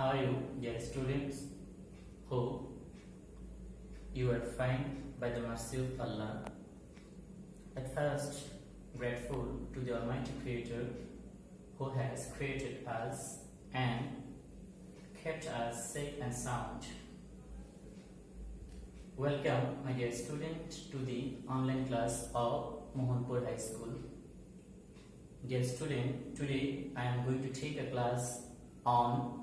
How are you, dear students? Hope you are fine by the mercy of Allah. At first, grateful to the Almighty Creator who has created us and kept us safe and sound. Welcome, my dear student, to the online class of Mohanpur High School. Dear student, today I am going to take a class on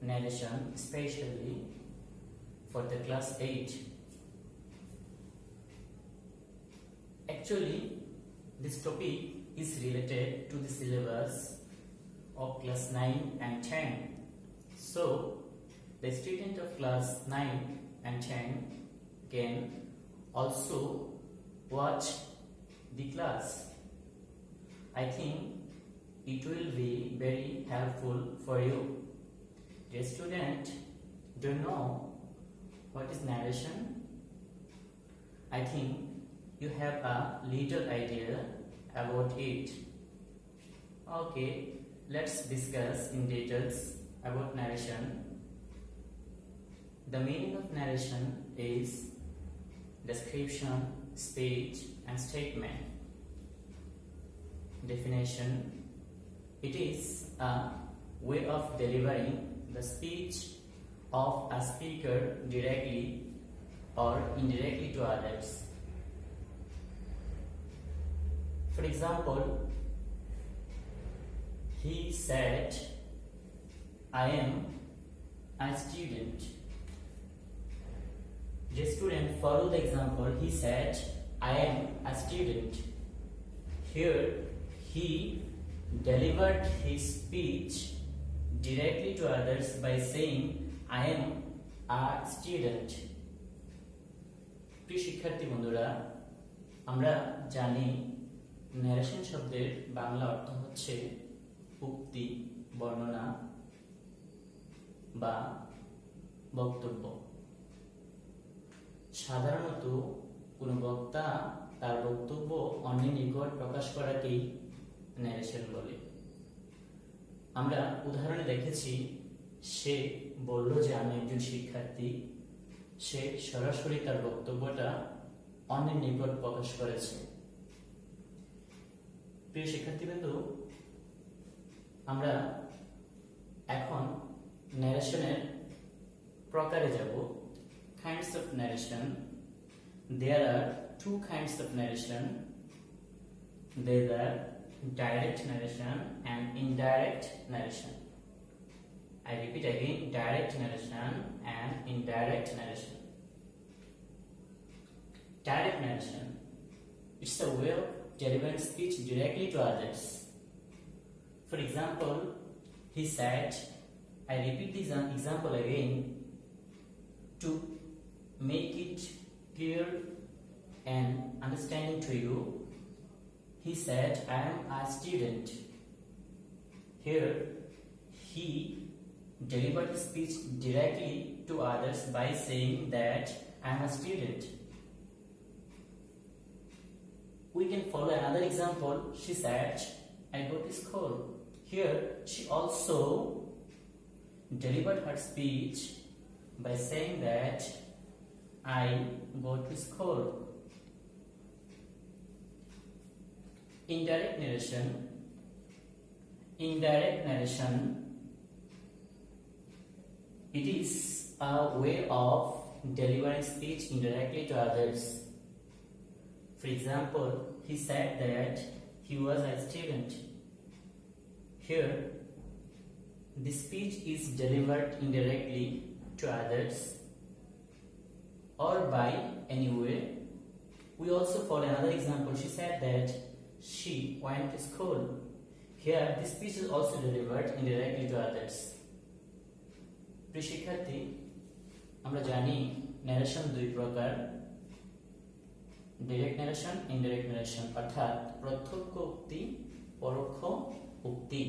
narration, especially for the class 8. Actually, this topic is related to the syllabus of class 9 and 10. So, the student of class 9 and 10 can also watch the class. I think it will be very helpful for you. Dear student, do you know what is narration? I think you have a little idea about it. Okay, let's discuss in details about narration. The meaning of narration is description, speech, and statement. Definition: it is a way of delivering the speech of a speaker directly or indirectly to others. For example, he said, "I am a student." The student follow the example. He said, "I am a student." Here, he delivered his speech directly to others by saying, "I am a student." প্রিয় শিক্ষার্থী বন্ধুরা, আমরা জানি narration শব্দের বাংলা অর্থ হচ্ছে উক্তি, বর্ণনা বা বক্তব্য। সাধারণত কোনো বক্তা তার বক্তব্য অন্যের নিকট প্রকাশ করাকেই ন্যারেশন বলে। আমরা উদাহরণে দেখেছি, সে বলল যে আমি একজন শিক্ষার্থী, সে সরাসরি তার বক্তব্যটা অন্যের নিকট প্রকাশ করেছে। প্রিয় শিক্ষার্থীবৃন্দ, আমরা এখন ন্যারেশনের প্রকারে যাব। Kinds of narration. There are two kinds of narration. There are direct narration and indirect narration. I repeat again, direct narration and indirect narration. Direct narration, it's a way of delivering speech directly to others. For example, he said, I repeat this example again to make it clear and understanding to you. He said, "I am a student." Here, he delivered his speech directly to others by saying that I am a student. We can follow another example. She said, "I go to school." Here, she also delivered her speech by saying that I go to school. Indirect narration. Indirect narration, it is a way of delivering speech indirectly to others. For example, he said that he was a student. Here, the speech is delivered indirectly to others or by any way. We also follow another example. She said that she went to school. Here, this speech is also delivered indirectly to others. প্রিয় শিক্ষার্থী, আমরা জানি narration দুই প্রকার, direct narration, indirect narration, অর্থাৎ প্রত্যক্ষ উক্তি, পরোক্ষ উক্তি।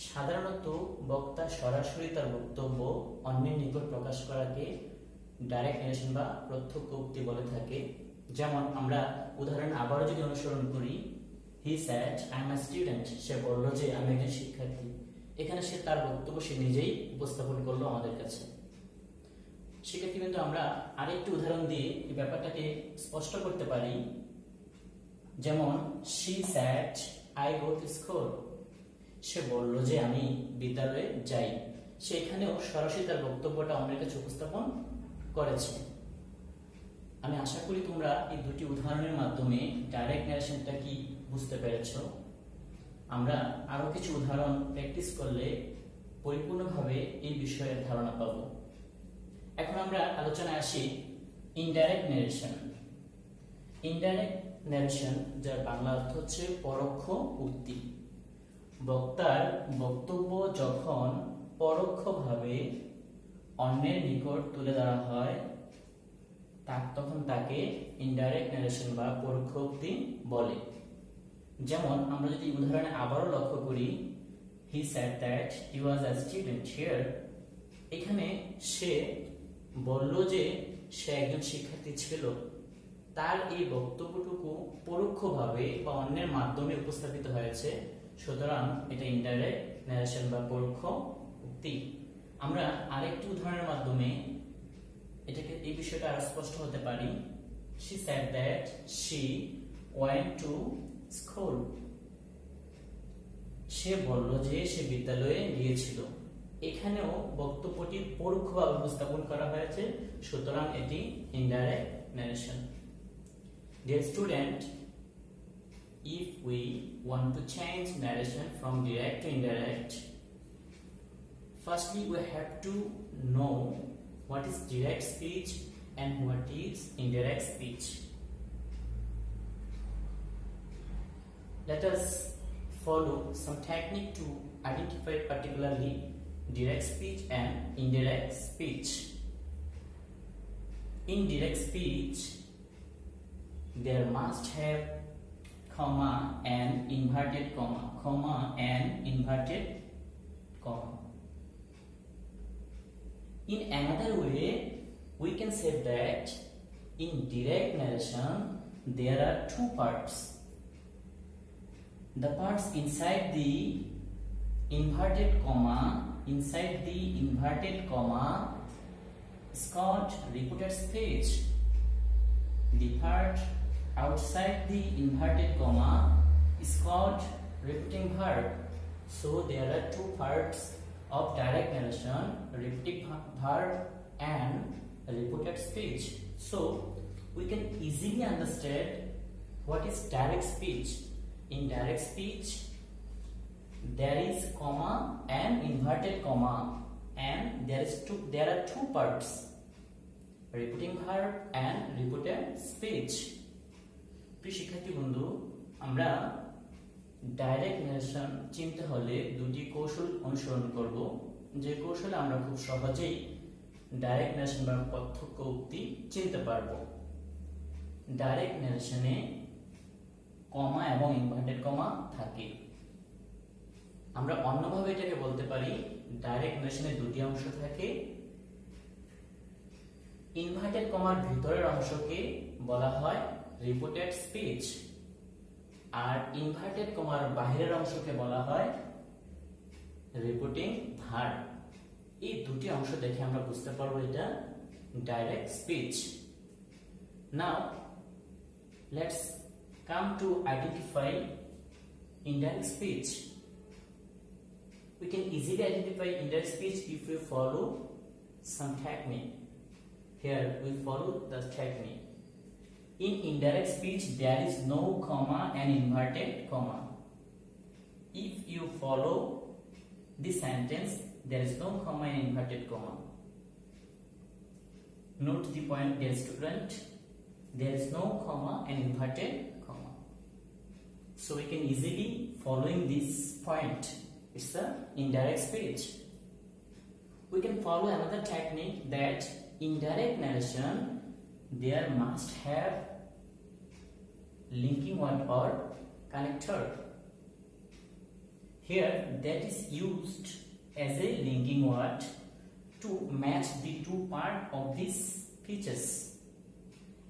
সাধারণত বক্তা সরাসরি তার বক্তব্য অন্যের নিকট প্রকাশ করাকে ডাইরেক্ট ন্যারেশন বা প্রত্যক্ষ উক্তি বলে থাকে। যেমন আমরা উদাহরণ আবারও যদি অনুসরণ করি, he said, I am a student, সে বলল যে আমি একজন শিক্ষার্থী। এখানে সে তার বক্তব্য সে নিজেই উপস্থাপন করলো আমাদের কাছে। সেক্ষেত্রে কিন্তু আমরা আরেকটি উদাহরণ দিয়ে এই ব্যাপারটাকে স্পষ্ট করতে পারি। যেমন she said I go to school, সে বলল যে আমি বিদ্যালয়ে যাই। সেখানেও সরাসরি তার বক্তব্যটা আমাদের কাছে উপস্থাপন করেছে। আমি আশা করি তোমরা এই দুটি উদাহরণের মাধ্যমে ডাইরেক্ট ন্যারেশনটা কি বুঝতে পেরেছো। আমরা আরো কিছু উদাহরণ প্র্যাকটিস করলে পরিপূর্ণভাবে এই বিষয়ের ধারণা পাব। এখন আমরা আলোচনায় আসি ইনডাইরেক্ট ন্যারেশন। ইনডাইরেক্ট ন্যারেশন, যার বাংলা অর্থ হচ্ছে পরোক্ষ উক্তি। বক্তার বক্তব্য যখন পরোক্ষভাবে অন্যের নিকট তুলে ধরা হয় তখন তাকে ইনডাইরেক্ট ন্যারেশন বা পরোক্ষ উক্তি বলে। যেমন আমরা যদি উদাহরণে আবারও লক্ষ্য করি, he said that he was a student here, এখানে সে বলল যে সে একজন শিক্ষার্থী ছিল। তার এই বক্তব্যটুকু পরোক্ষভাবে বা অন্যের মাধ্যমে উপস্থাপিত হয়েছে, সুতরাং এটা ইনডাইরেক্ট ন্যারেশন বা পরোক্ষ উক্তি। আমরা আরেকটি উদাহরণের মাধ্যমে এটাকে এই বিষয়টা আরো স্পষ্ট হতে পারি। she said that she went to school, সে বলল যে সে বিদ্যালয়ে গিয়েছিল। এখানেও বক্তব্যটি পরোক্ষভাবে উপস্থাপন করা হয়েছে, সুতরাং এটি indirect narration. Dear student, if we want to change narration from direct to indirect, firstly we have to know what is direct speech and what is indirect speech. Let us follow some technique to identify particularly direct speech and indirect speech. In direct speech, there must have comma and inverted comma, comma and inverted comma. In another way, we can say that in direct narration there are two parts. The parts inside the inverted comma is called repeated speech. The part outside the inverted comma is called repeating verb. So there are two parts of direct narration, repeating verb and repeated speech. So we can easily understand what is direct speech. In direct speech, there is comma and inverted comma, and there are two parts, repeating verb and repeated speech. প্রিয় শিক্ষার্থী বন্ধু, আমরা direct narration চিনতে হলে দুটি কৌশল অনুসরণ করব, যে কৌশলে আমরা খুব সহজেই ডাইরেক্ট ন্যারেশন বা প্রত্যক্ষ উক্তি চিনতে পারবো। ডাইরেক্ট ন্যারেশনে কমা এবং ইনভার্টেড কমা থাকে। আমরা অন্যভাবে এটাকে বলতে পারি, ডাইরেক্ট ন্যারেশনে দুটি অংশ থাকে। ইনভার্টেড কমার ভিতরের অংশকে বলা হয় রিপিটেড স্পিচ, আর ইনভার্টেড কমার বাইরের অংশকে বলা হয় রিপিটিং ভার্ব। এই দুটি অংশ দেখে আমরা বুঝতে পারবো এটা direct speech. Now let's come to identify indirect speech. We can easily identify indirect speech if we follow some technique. Here we follow the technique. In indirect speech there is no comma and inverted comma. If you follow this sentence, there is no comma and inverted comma. Note the point, dear student. There is no comma and inverted comma. So we can easily following this point. It's the indirect speech. We can follow another technique, that indirect narration there must have linking word or connector. Here that is used as a linking word to match the two parts of these speeches,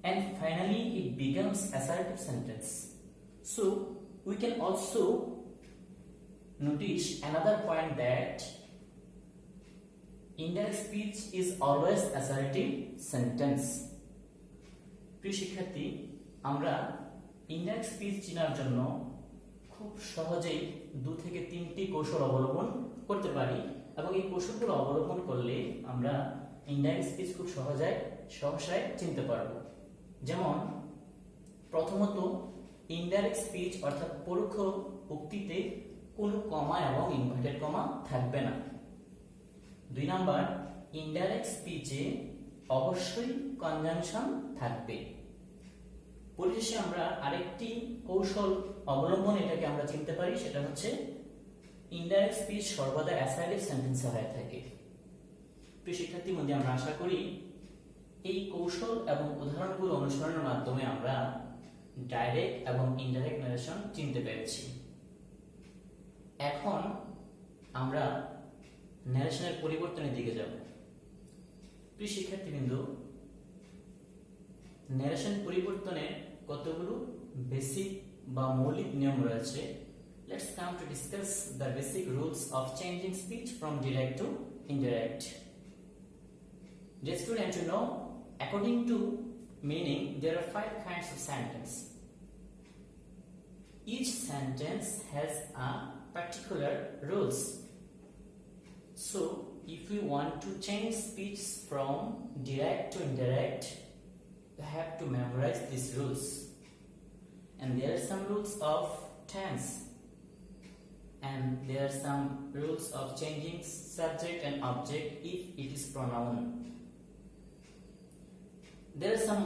and finally it becomes assertive sentence. So we can also notice another point that indirect speech is always assertive sentence. প্রিয় শিক্ষার্থী, আমরা indirect speech চেনার জন্য খুব সহজেই 2 থেকে 3টি কৌশল অবলম্বন করতে পারি এবং এই কৌশলগুলো অবলম্বন করলে আমরা ইনডাইরেক্ট স্পিচ খুব সহসায় চিনতে পারবো। যেমন প্রথমত, ইনডাইরেক্ট স্পিচ অর্থাৎ পরোক্ষ উক্তিতে কোনো কমা এবং ইনভার্টেড কমা থাকবে না। 2 নাম্বার, ইনডাইরেক্ট স্পিচে অবশ্যই কনজাংশন থাকবে। পরিশেষে আমরা আরেকটি কৌশল অবলম্বন এটাকে আমরা চিনতে পারি, সেটা হচ্ছে ইনডাইরেক্ট স্পিচ সর্বদা অ্যাসার্টিভ সেন্টেন্সে হয়ে থাকে। প্রিয় শিক্ষার্থী বন্ধু, আমরা আশা করি এই কৌশল এবং উদাহরণগুলো অনুসরণের মাধ্যমে আমরা ডাইরেক্ট এবং ইনডাইরেক্ট ন্যারেশন চিনতে পেরেছি। এখন আমরা ন্যারেশনের পরিবর্তনের দিকে যাব। প্রিয় শিক্ষার্থীবৃন্দ, ন্যারেশন পরিবর্তনে কতগুলো বেসিক বা মৌলিক নিয়ম রয়েছে। Let's come to discuss the basic rules of changing speech from direct to indirect. Dear students, you know, according to meaning, there are 5 kinds of sentence. Each sentence has a particular rules. So, if we want to change speech from direct to indirect, you have to memorize these rules. And there are some rules of tense, and there are some rules of changing subject and object if it is pronoun. There are some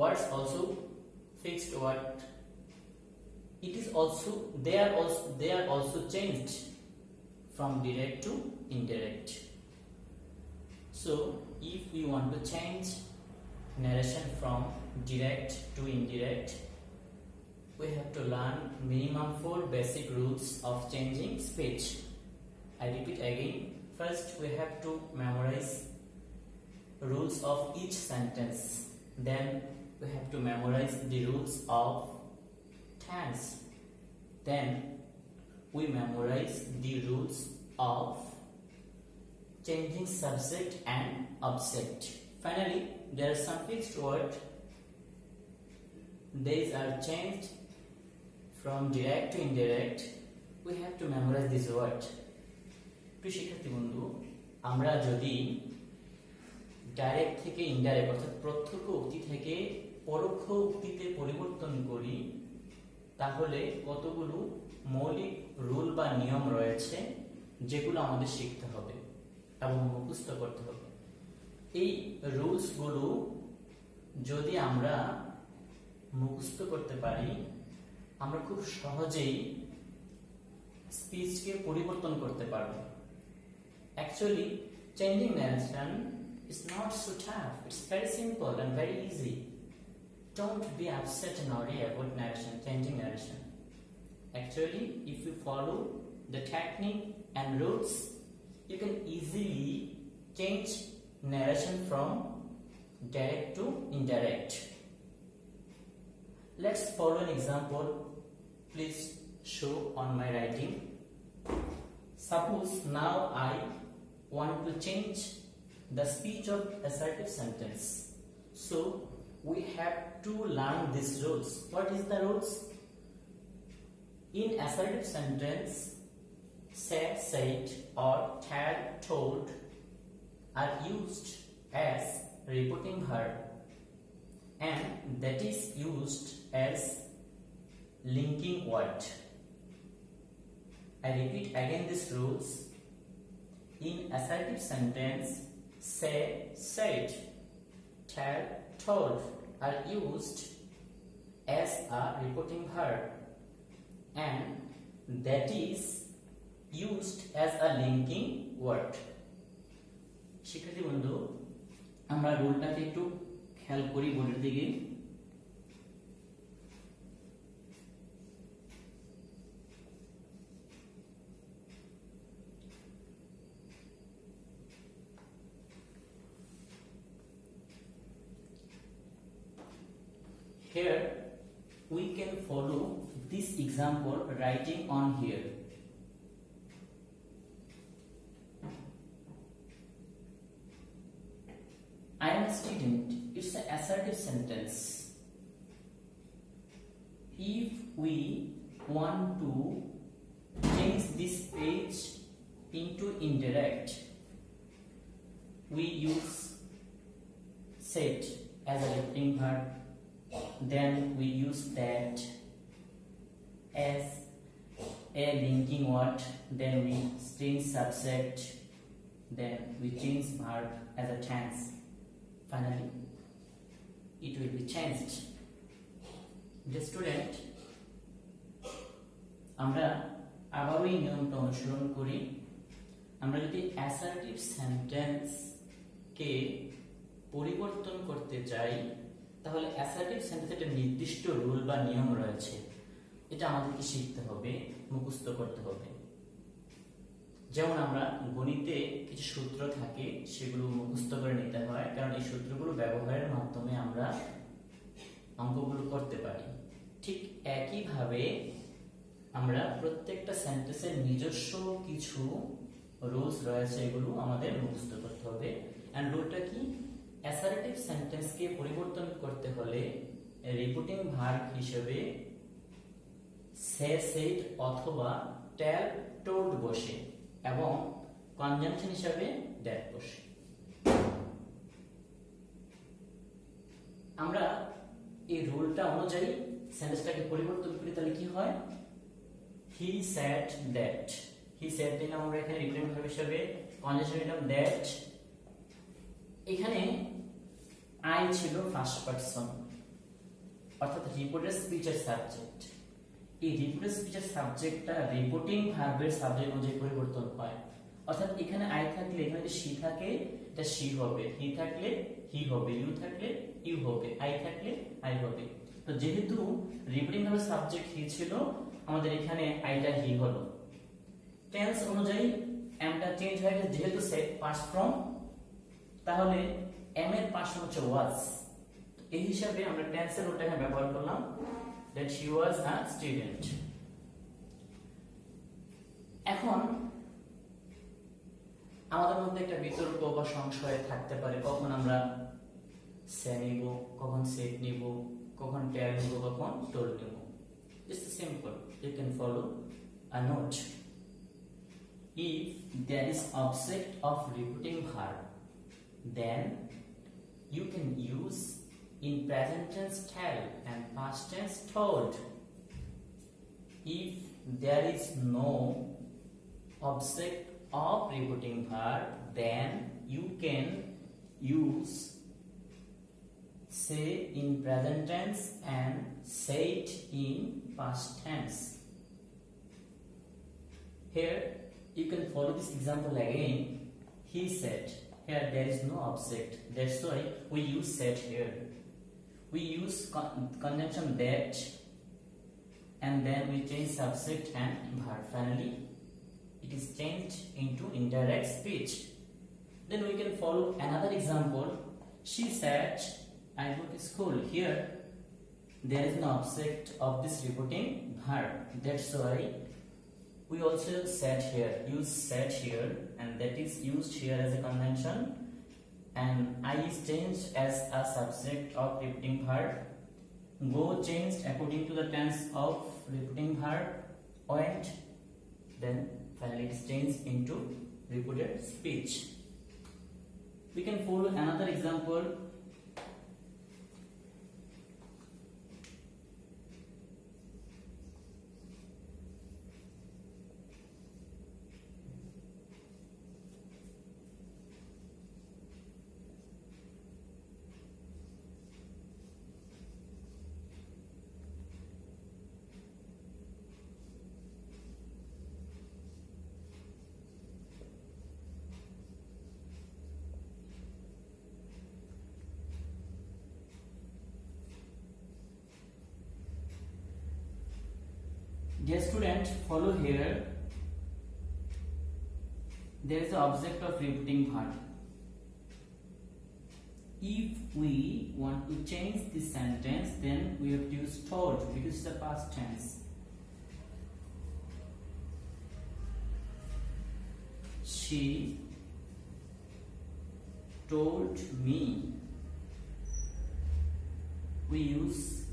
words also, fixed word. They are also changed from direct to indirect. So if we want to change narration from direct to indirect, we have to learn minimum 4 basic rules of changing speech. I repeat again. First, we have to memorize rules of each sentence. Then we have to memorize the rules of tense. Then we memorize the rules of changing subject and object. Finally, there are some fixed words. These are changed from direct to indirect. We have to memorize this word. প্রিয় শিক্ষার্থী বন্ধু, আমরা যদি direct থেকে indirect অর্থাৎ প্রত্যক্ষ উক্তি থেকে পরোক্ষ উক্তিতে পরিবর্তন করি, তাহলে কতগুলো মৌলিক রুল বা নিয়ম রয়েছে যেগুলো আমাদের শিখতে হবে এবং মুখস্থ করতে হবে। এই রুলসগুলো যদি আমরা মুখস্থ করতে পারি, আমরা খুব সহজেই স্পিচকে পরিবর্তন করতে পারব। Actually, changing narration is not so tough. It's very simple and very easy. Don't be upset and worry about narration, changing narration. Actually, if you follow the technique and rules, you can easily change narration from direct to indirect. Let's follow an example. Please show on my writing. Suppose now I want to change the speech of assertive sentence. So we have to learn these rules. What is the rules? In assertive sentence, said, said or had, told are used as repeating verb, and that is used as linking word. I repeat again these rules. In assertive sentence, say, said, tell, told are used as a repeating verb, and that is used as a linking word. শিক্ষার্থী বন্ধু, আমরা রুলটাকে একটু খেয়াল করি বোর্ডের দিকে। Here we can follow this example writing on here. it's an assertive sentence. If we want to change this page into indirect, we use set as a repeating verb, then we use that as a linking word, then we change subject, then we change verb as a tense. Finally, it will be changed. The student, আমরা আবারও এই নিয়মটা অনুসরণ করি। আমরা যদি assertive sentence কে পরিবর্তন করতে চাই, তাহলে অ্যাসার্টিভ সেন্টেন্সে একটা নির্দিষ্ট রুল বা নিয়ম রয়েছে, এটা আমাদেরকে শিখতে হবে, মুখস্থ করতে হবে। যেমন আমরা গণিতে কিছু সূত্র থাকে, সেগুলো মুখস্থ করে নিতে হয়, কারণ এই সূত্রগুলো ব্যবহারের মাধ্যমে আমরা অঙ্কগুলো করতে পারি। ঠিক একইভাবে আমরা প্রত্যেকটা সেন্টেন্সের নিজস্ব কিছু রুলস রয়েছে, এগুলো আমাদের মুখস্থ করতে হবে। এন্ড রুলটা কি? অ্যাসার্টিভ সেন্টেন্সকে পরিবর্তন করতে হলে রিপিটিং ভার্ব হিসেবে সে, সেড অথবা টেল, টোল্ড বসে এবং কনজাংশন হিসেবে দ্যাট বসে। আমরা এই রুলটা অনুযায়ী সেন্টেন্সটাকে পরিবর্তন করি, তাহলে কি হয়? He said that, he said দিলাম আমরা এখানে রিপিটিং ভার্ব হিসেবে, কনজাংশন দিলাম দ্যাট। এখানে আই ছিল ফার্স্ট পারসন, অর্থাৎ রিপোর্টেড স্পিচের সাবজেক্ট। এই রিপোর্টেড স্পিচের সাবজেক্টটা রিপোর্টিং ভার্বের সাবজেক্ট অনুযায়ী পরিবর্তন হয়। অর্থাৎ এখানে আই থাকলে, এখানে যদি সি থাকে, এটা সি হবে, হি থাকলে হি হবে, ইউ থাকলে ইউ হবে, আই থাকলে আই হবে। তো যেহেতু রিপোর্টিং ভার্বের সাবজেক্ট হি ছিল, আমাদের এখানে আইটা হি হলো। টেন্স অনুযায়ী এমটা চেঞ্জ হয়ে গেছে, যেহেতু সে পাস্ট ফ্রম, তাহলে এম এর পাস্ট হচ্ছে ওয়াজ। এই হিসাবে আমরা টেন্সের রুলটা এখানে ব্যবহার করলাম, that she was a student. এখন আমাদের মধ্যে একটা বিতর্ক বা সংশয় থাকতে পারে, কখন আমরা সে নিব, কখন সেট নিব, কখন টেল নিব, কখন টোল নিব। It's simple. You can follow a note. If there is object of repeating verb, then you can use in present tense tell and past tense told. If there is no object of repeating verb, then you can use say in present tense and say it in past tense. Here you can follow this example again. He said. Here there is no object, that's why we use said here. We use conjunction that, and then we change subject and verb. Finally, it is changed into indirect speech. Then we can follow another example. She said, I go to school. Here, there is no object of this repeating verb. That's why we also said here, use said here, and that is used here as a conjunction. And I is changed as a subject of repeating verb. Go changed according to the tense of repeating verb. Went, then finally it is changed into repeated speech. We can follow another example. Dear student, follow here. There is the object of repeating verb. If we want to change this sentence, then we have to use told because it's the past tense. She told me we use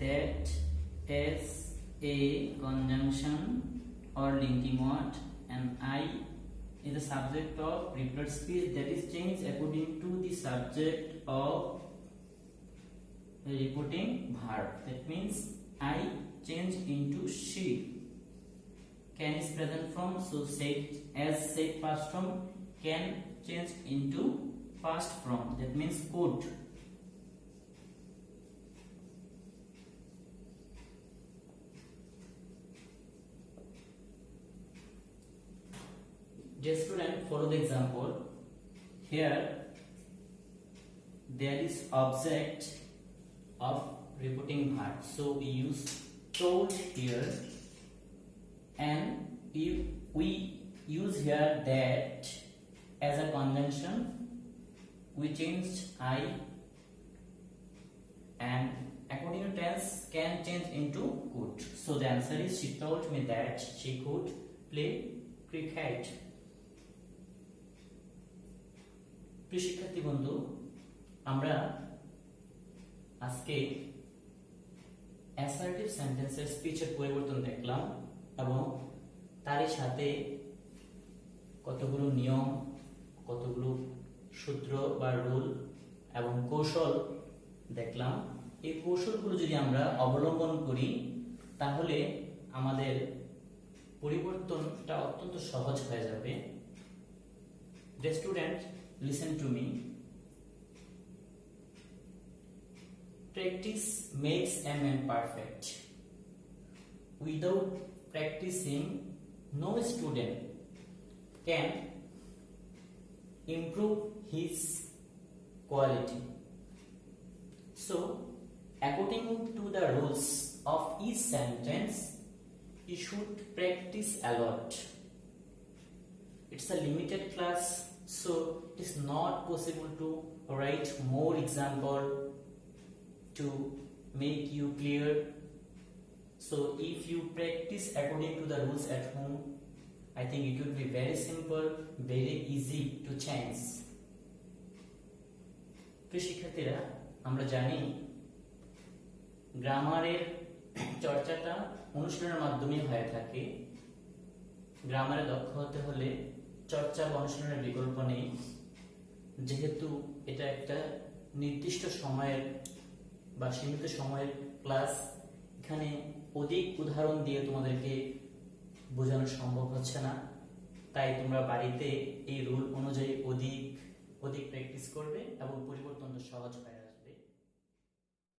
that as a conjunction or linking word, and I is the subject of repeated speech that is changed according to the subject of a repeating verb. That means I change into she. Can is present form, so said as said past form can change into past form. That means could. Dear student, follow the example. Here there is object of repeating verb, so we use told here, and if we use here that as a conjunction, we changed I, and according to tense can change into could. So the answer is she told me that she could play cricket. প্রিয় শিক্ষার্থী বন্ধু, আমরা আজকে assertive সেন্টেন্সের স্পিচের পরিবর্তন দেখলাম এবং তারই সাথে কতগুলো নিয়ম, কতগুলো সূত্র বা রুল এবং কৌশল দেখলাম। এই কৌশলগুলো যদি আমরা অবলম্বন করি তাহলে আমাদের পরিবর্তনটা অত্যন্ত সহজ হয়ে যাবে। Dear student, listen to me. Practice makes a man perfect. Without practicing, no student can improve his quality. So, according to the rules of each sentence, you should practice a lot. It's a limited class, so it is not possible to write more example to make you clear. So if you practice according to the rules at home, I think it will be very simple, very easy to change. প্রিয় শিক্ষার্থীরা, আমরা জানি গ্রামারের চর্চাটা অনুশীলনের মাধ্যমে হয়ে থাকে। গ্রামারে দক্ষ হতে হলে চর্চা বা অনুশীলনের বিকল্প নেই, যেহেতু এটা একটা নির্দিষ্ট সময়ের বা সীমিত সময়ের ক্লাস। এখানে অধিক উদাহরণ দিয়ে তোমাদেরকে বোঝানো সম্ভব হচ্ছে না, তাই তোমরা বাড়িতে এই রুল অনুযায়ী অধিক প্র্যাকটিস করবে এবং পরিবর্তন সহজ হয়ে